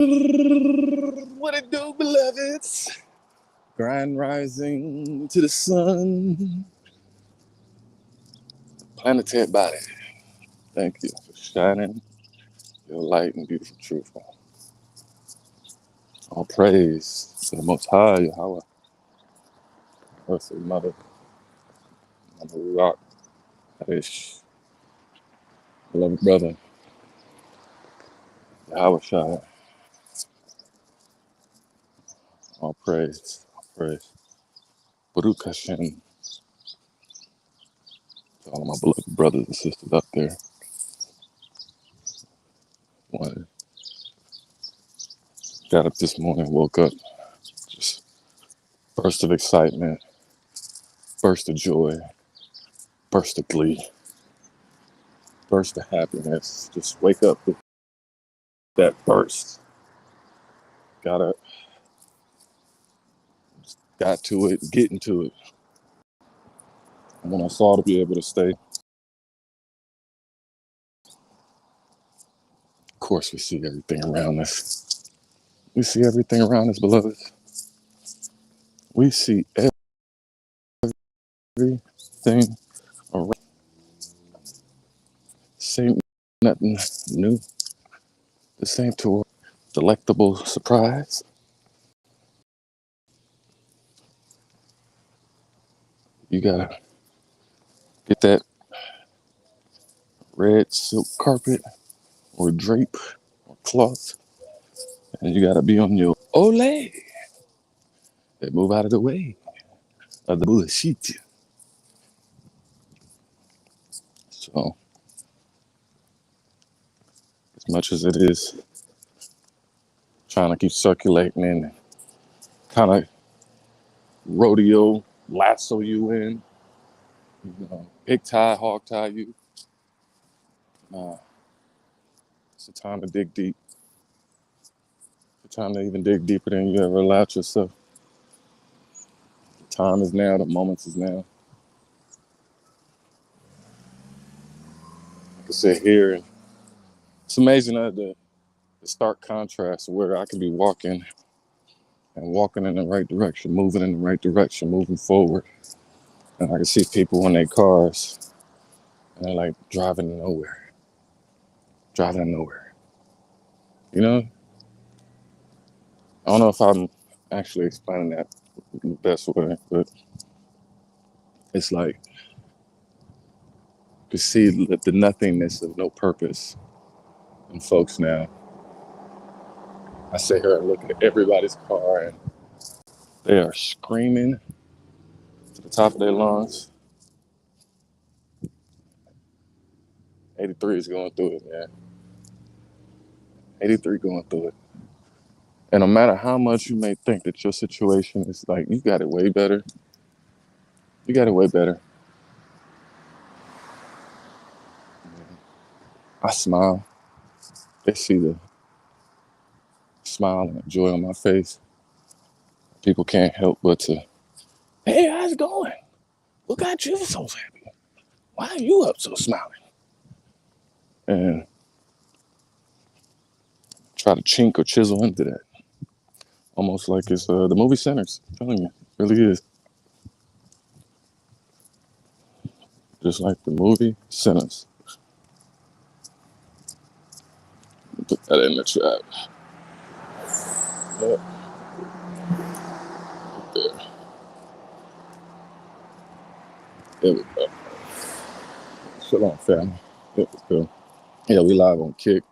What it do, beloveds? Grind rising to the sun. Planetary body. Thank you for shining your light and beautiful truth. All praise to the Most High, Yahweh, Earthly Mother, Mother Rock, Ish, beloved brother, Yahweh Shai. All praise, all praise. Baruch Hashem to all of my beloved brothers and sisters out there. One got up this morning, woke up, just burst of excitement, burst of joy, burst of glee, burst of happiness. Just wake up with that burst. Got to it, get into it. And when I saw to be able to stay, of course we see everything around us. We see everything around us, beloved. We see everything around. Same, nothing new. The same tour, delectable surprise. You gotta get that red silk carpet or drape or cloth, and you gotta be on your ole and move out of the way of the bullshit. So, as much as it is trying to keep circulating and kind of rodeo, lasso you in, pig tie, hog tie you, it's a time to dig deep. It's a time to even dig deeper than you ever allowed yourself. The time is now, the moment is now. I can sit here and it's amazing the stark contrast where I can be walking in the right direction, moving in the right direction, moving forward. And I can see people in their cars and they're like driving nowhere. You know? I don't know if I'm actually explaining that in the best way, but it's like you see the nothingness of no purpose in folks now. I sit here and look at everybody's car and they are screaming to the top of their lungs. 83 is going through it, man. 83 going through it. And no matter how much you may think that your situation is like, you got it way better. You got it way better. I smile. They see the smile and the joy on my face. People can't help but to, hey, how's it going? What got you so happy? Why are you up so smiling? And try to chink or chisel into that. Almost like it's the movie Sinners. I'm telling you, it really is. Just like the movie Sinners. Put that in the chat. Yep. Right there. There we go. Shalom, family. There we go. Yeah, we live on Kick,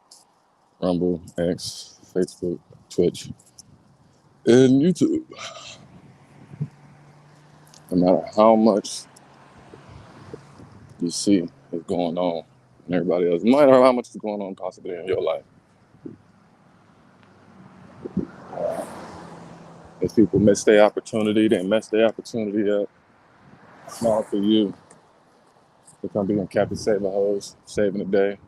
Rumble, X, Facebook, Twitch, and YouTube. No matter how much you see is going on and everybody else, no matter how much is going on possibly in your life, if people miss their opportunity, they mess their opportunity up. Small for you. They're gonna be on Captain Saving Hoes, saving the day.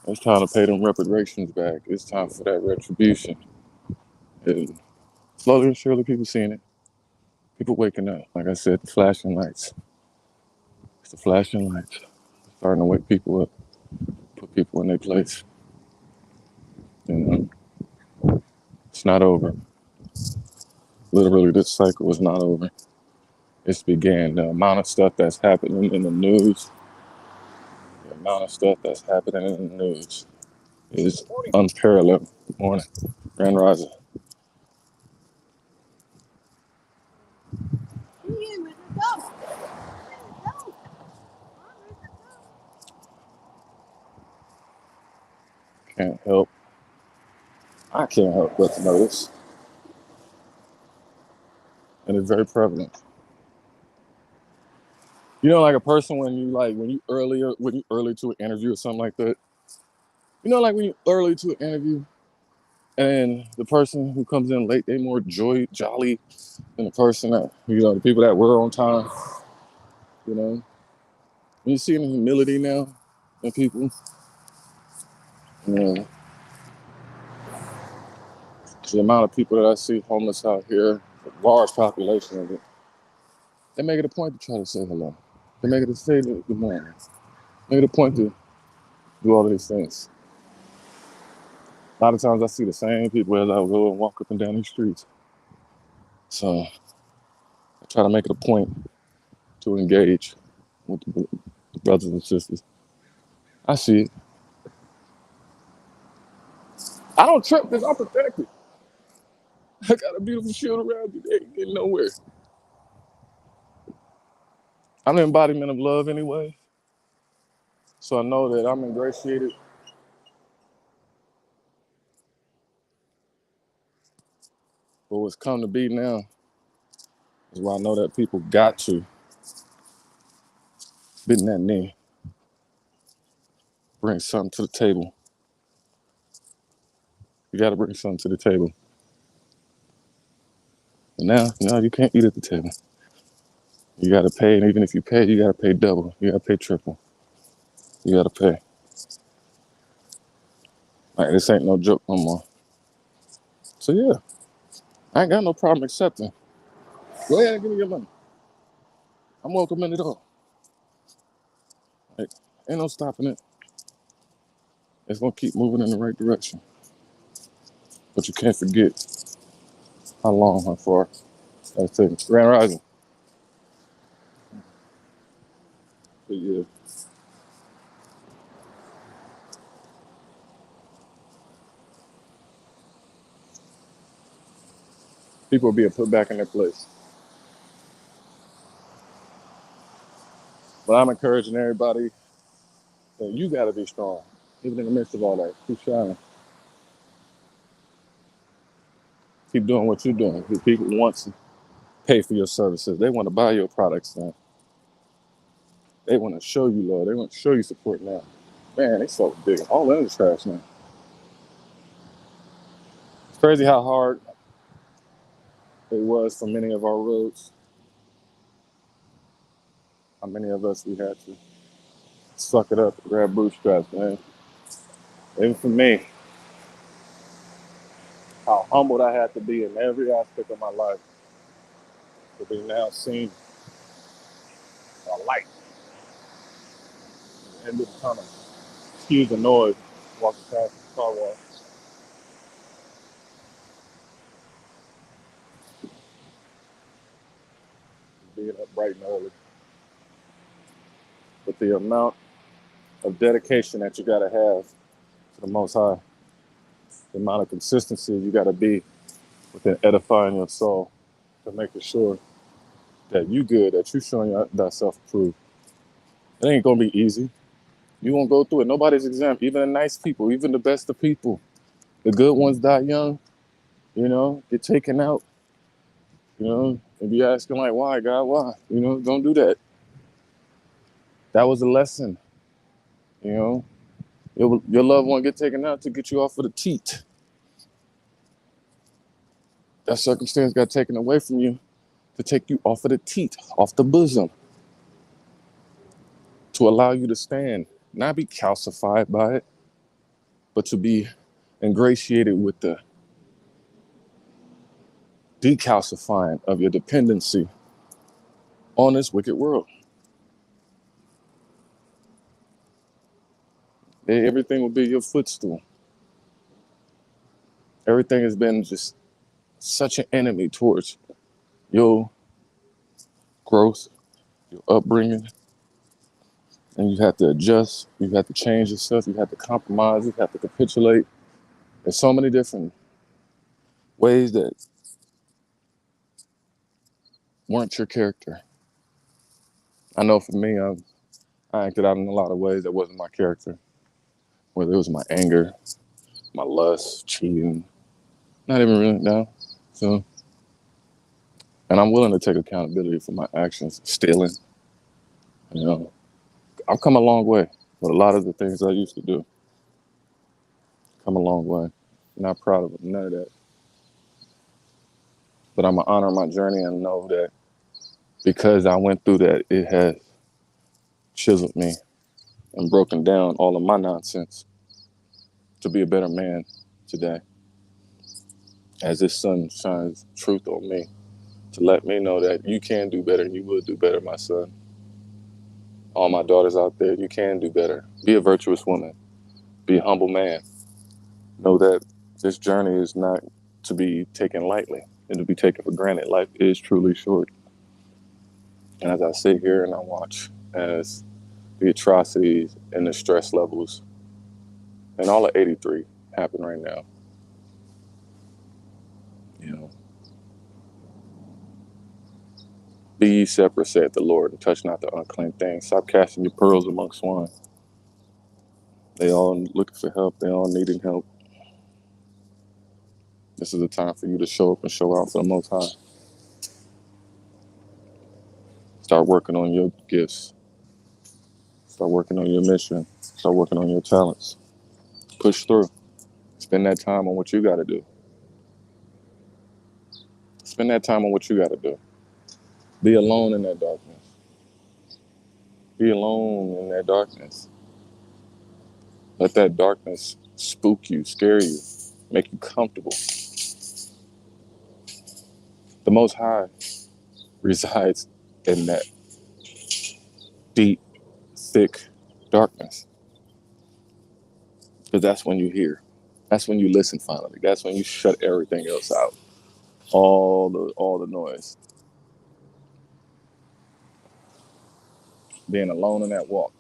It's time to pay them reparations back. It's time for that retribution. And slowly and surely, people seeing it. People waking up. Like I said, the flashing lights. It's the flashing lights. Starting to wake people up, put people in their place. You know? It's not over. Literally, this cycle is not over. It's began. The amount of stuff that's happening in the news, the amount of stuff that's happening in the news is unparalleled. Good morning, Grand Rising. Can't help. I can't help but to notice, and it's very prevalent. You know, like a person when you early to an interview or something like that. You know, like when you early to an interview, and the person who comes in late, they more jolly than the person that the people that were on time. You know, when you see the humility now in people, you know, the amount of people that I see homeless out here, a large population of it, they make it a point to try to say hello. They make it to say good morning. Make it a point to do all of these things. A lot of times I see the same people as I go and walk up and down these streets. So I try to make it a point to engage with the brothers and sisters. I see it. I don't trip because I'm protected. I got a beautiful shield around me. They ain't getting nowhere. I'm the embodiment of love anyway. So I know that I'm ingratiated. But what's come to be now is why I know that people got to bend that knee, bring something to the table. You got to bring something to the table. And now you can't eat at the table. You got to pay, and even if you pay, you got to pay double. You got to pay triple. You got to pay. Like, this ain't no joke no more. So yeah, I ain't got no problem accepting. Go ahead and give me your money. I'm welcoming it all. Like, ain't no stopping it. It's gonna keep moving in the right direction. But you can't forget how long, how far that's taken. Grand Rising. But yeah, people are being put back in their place. But I'm encouraging everybody that you gotta be strong, even in the midst of all that. Keep shining. Keep doing what you're doing. If people want to pay for your services, they want to buy your products now. They want to show you love. They want to show you support now. Man, they so big. All in the trash now. It's crazy how hard it was for many of our roads. How many of us we had to suck it up, grab bootstraps, man. Even for me, how humbled I had to be in every aspect of my life to be now seen a light at the end of the tunnel. Excuse the noise walking past the car wash, being up bright and early. But the amount of dedication that you got to have to the Most High, the amount of consistency you got to be within edifying your soul to make sure that you good, that you showing that self-approved. It ain't gonna be easy. You won't go through it. Nobody's exempt. Even the nice people, even the best of people, the good ones die young. Get taken out. And be asking like, why, God, why? Don't do that. That was a lesson. You know, your loved one get taken out to get you off of the teat. That circumstance got taken away from you to take you off of the teat, off the bosom, to allow you to stand, not be calcified by it, but to be ingratiated with the decalcifying of your dependency on this wicked world. Everything will be your footstool. Everything has been just such an enemy towards your growth, your upbringing, and you have to adjust, you have to change yourself, you have to compromise, you have to capitulate. There's so many different ways that weren't your character. I know for me, I acted out in a lot of ways that wasn't my character, whether it was my anger, my lust, cheating, not even really now. So, and I'm willing to take accountability for my actions, stealing. You know, I've come a long way with a lot of the things I used to do. Come a long way. Not proud of it, none of that. But I'm gonna honor my journey and know that because I went through that, it has chiseled me and broken down all of my nonsense to be a better man today. As this sun shines truth on me, to let me know that you can do better and you will do better, my son. All my daughters out there, you can do better. Be a virtuous woman. Be a humble man. Know that this journey is not to be taken lightly and to be taken for granted. Life is truly short. And as I sit here and I watch as the atrocities and the stress levels and all of 83 happen right now, you know, be ye separate, saith the Lord, and touch not the unclean things. Stop casting your pearls among swine. They all looking for help. They all needing help. This is a time for you to show up and show out for the Most High. Start working on your gifts. Start working on your mission. Start working on your talents. Push through. Spend that time on what you got to do. Spend that time on what you got to do. Be alone in that darkness. Be alone in that darkness. Let that darkness spook you, scare you, make you comfortable. The Most High resides in that deep, thick darkness. Because that's when you hear. That's when you listen finally. That's when you shut everything else out. All the noise. Being alone in that walk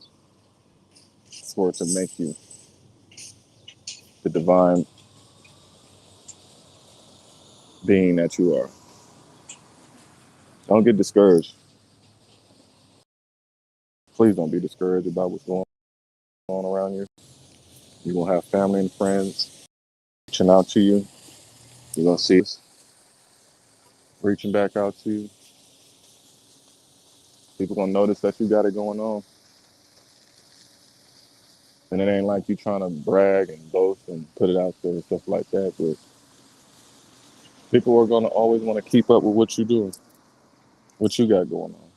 for it to make you the divine being that you are. Don't get discouraged. Please don't be discouraged about what's going on around you. You're going to have family and friends reaching out to you. You're going to see us reaching back out to you. People going to notice that you got it going on. And it ain't like you trying to brag and boast and put it out there and stuff like that. But people are going to always want to keep up with what you're doing, what you got going on.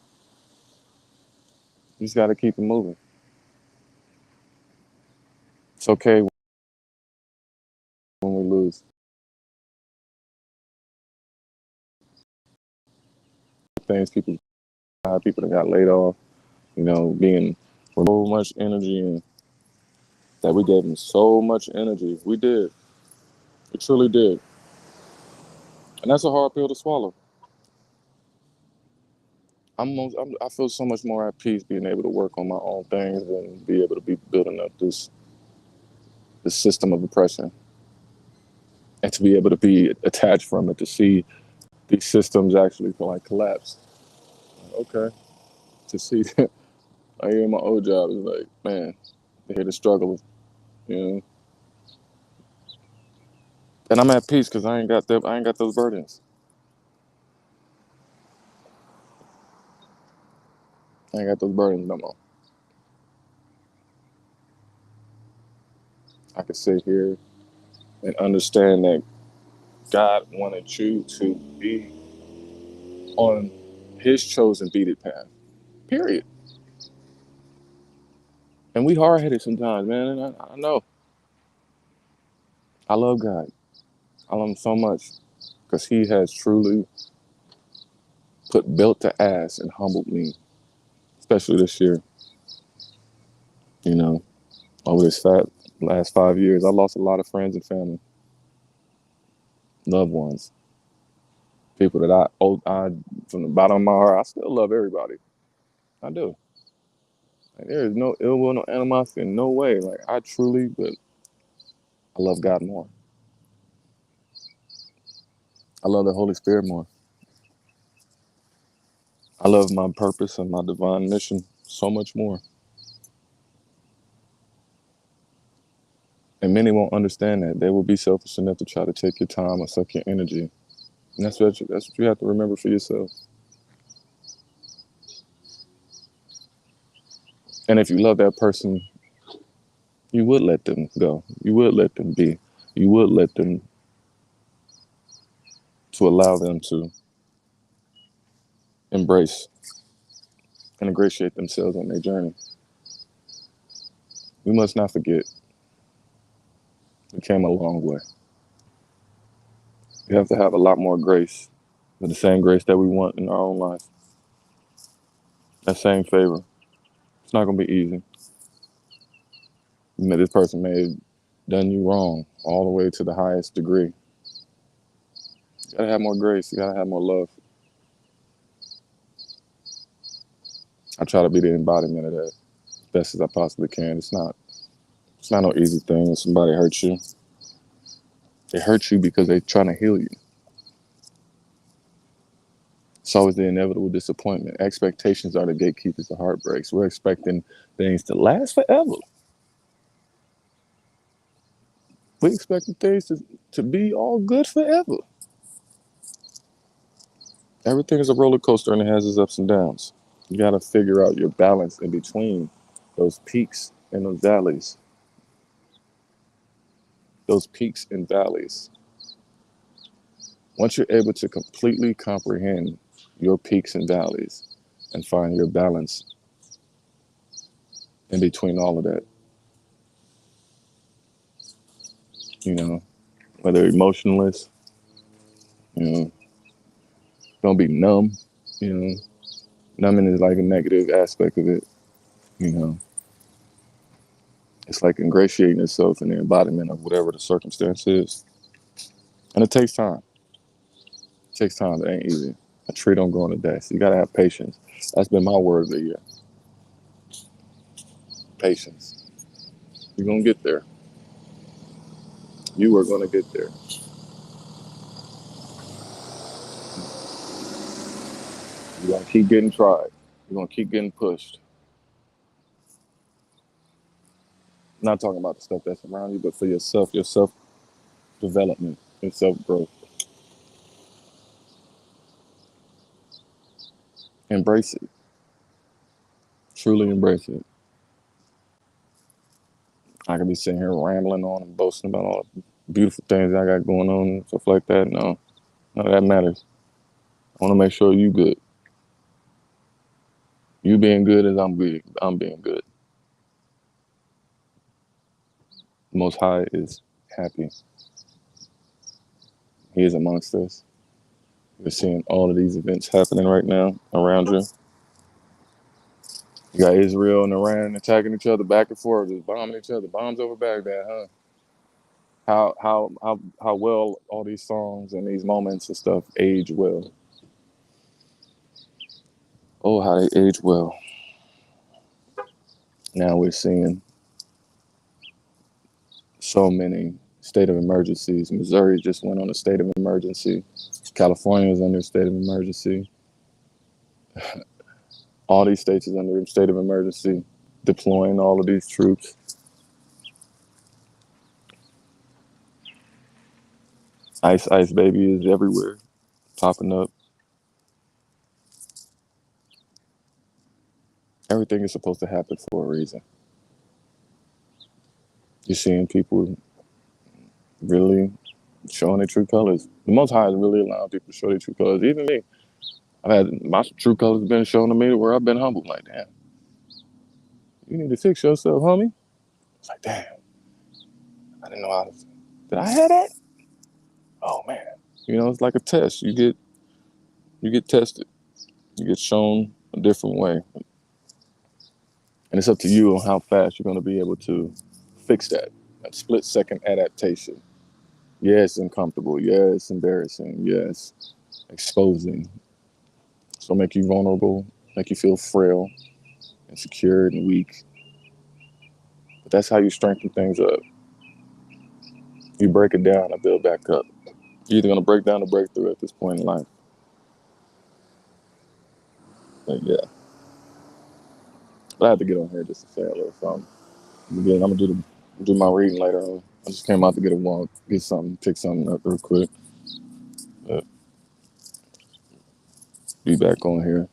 You just got to keep it moving. It's okay when we lose. Things people that got laid off, being so much energy and that we gave them so much energy. We did. We truly did. And that's a hard pill to swallow. I feel so much more at peace being able to work on my own things and be able to be building up this system of oppression and to be able to be attached from it, to see these systems actually like collapse. Okay. To see that I hear my old job is like, man, to hear the struggle, you know. And I'm at peace because I ain't got those burdens. I ain't got those burdens no more. I can sit here and understand that God wanted you to be on his chosen beaded path. Period. And we hard headed sometimes, man. And I know. I love God. I love him so much because he has truly put belt to ass and humbled me, especially this year. You know, over this last 5 years, I lost a lot of friends and family, loved ones. People that I from the bottom of my heart, I still love everybody. I do. Like, there is no ill will, no animosity, in no way. Like I truly, but I love God more. I love the Holy Spirit more. I love my purpose and my divine mission so much more. And many won't understand that. They will be selfish enough to try to take your time or suck your energy. And that's what you have to remember for yourself. And if you love that person, you would let them go. You would let them be. You would let them to allow them to embrace and ingratiate themselves on their journey. We must not forget we came a long way. We have to have a lot more grace, with the same grace that we want in our own life. That same favor. It's not going to be easy. This person may have done you wrong all the way to the highest degree. You gotta have more grace. You gotta have more love. I try to be the embodiment of that as best as I possibly can. It's not no easy thing when somebody hurts you. They hurt you because they're trying to heal you. It's always the inevitable disappointment. Expectations are the gatekeepers of heartbreaks. We're expecting things to last forever. We're expecting things to be all good forever. Everything is a roller coaster and it has its ups and downs. You got to figure out your balance in between those peaks and those valleys. Those peaks and valleys. Once you're able to completely comprehend your peaks and valleys and find your balance in between all of that, you know, whether emotionless, you know, don't be numb, you know, numbing is like a negative aspect of it, you know. It's like ingratiating yourself in the embodiment of whatever the circumstance is. And it takes time. It takes time. It ain't easy. A tree don't grow in a day. So you gotta have patience. That's been my word of the year. Patience. You're gonna get there. You are gonna get there. You're gonna keep getting tried. You're gonna keep getting pushed. I'm not talking about the stuff that's around you, but for yourself, your self development, your self growth. Embrace it. Truly embrace it. I could be sitting here rambling on and boasting about all the beautiful things I got going on and stuff like that. No, none of that matters. I want to make sure you good. You being good as I'm good. I'm being good. Most High is happy. He is amongst us. We're seeing all of these events happening right now around you. You got Israel and Iran attacking each other back and forth, just bombing each other. Bombs over Baghdad, huh? How well all these songs and these moments and stuff age well. Oh, how they age well. Now we're seeing so many state of emergencies. Missouri just went on a state of emergency. California is under a state of emergency. All these states is under a state of emergency, deploying all of these troops. Ice Baby is everywhere, popping up. Everything is supposed to happen for a reason. You're seeing people really showing their true colors. The Most High is really allowing people to show their true colors. Even me, I've had my true colors been shown to me where I've been humbled. Like, damn, you need to fix yourself, homie. It's like, damn, I didn't know how to. Did I have that? Oh man, it's like a test. You get tested. You get shown a different way, and it's up to you on how fast you're going to be able to fix that. That split-second adaptation. Yeah, it's uncomfortable. Yeah, it's embarrassing. Yes, exposing. So make you vulnerable, make you feel frail, insecure, and weak. But that's how you strengthen things up. You break it down and build back up. You're either gonna break down or break through at this point in life. But yeah, but I have to get on here just to say a little something. Again, I'm gonna do my reading later on. I just came out to get a walk, get something, pick something up real quick. But be back on here.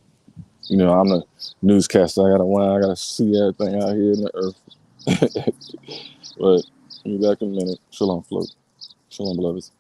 You know, I'm the newscaster. I gotta see everything out here in the earth. But be back in a minute. Shalom, float. Shalom, beloveds.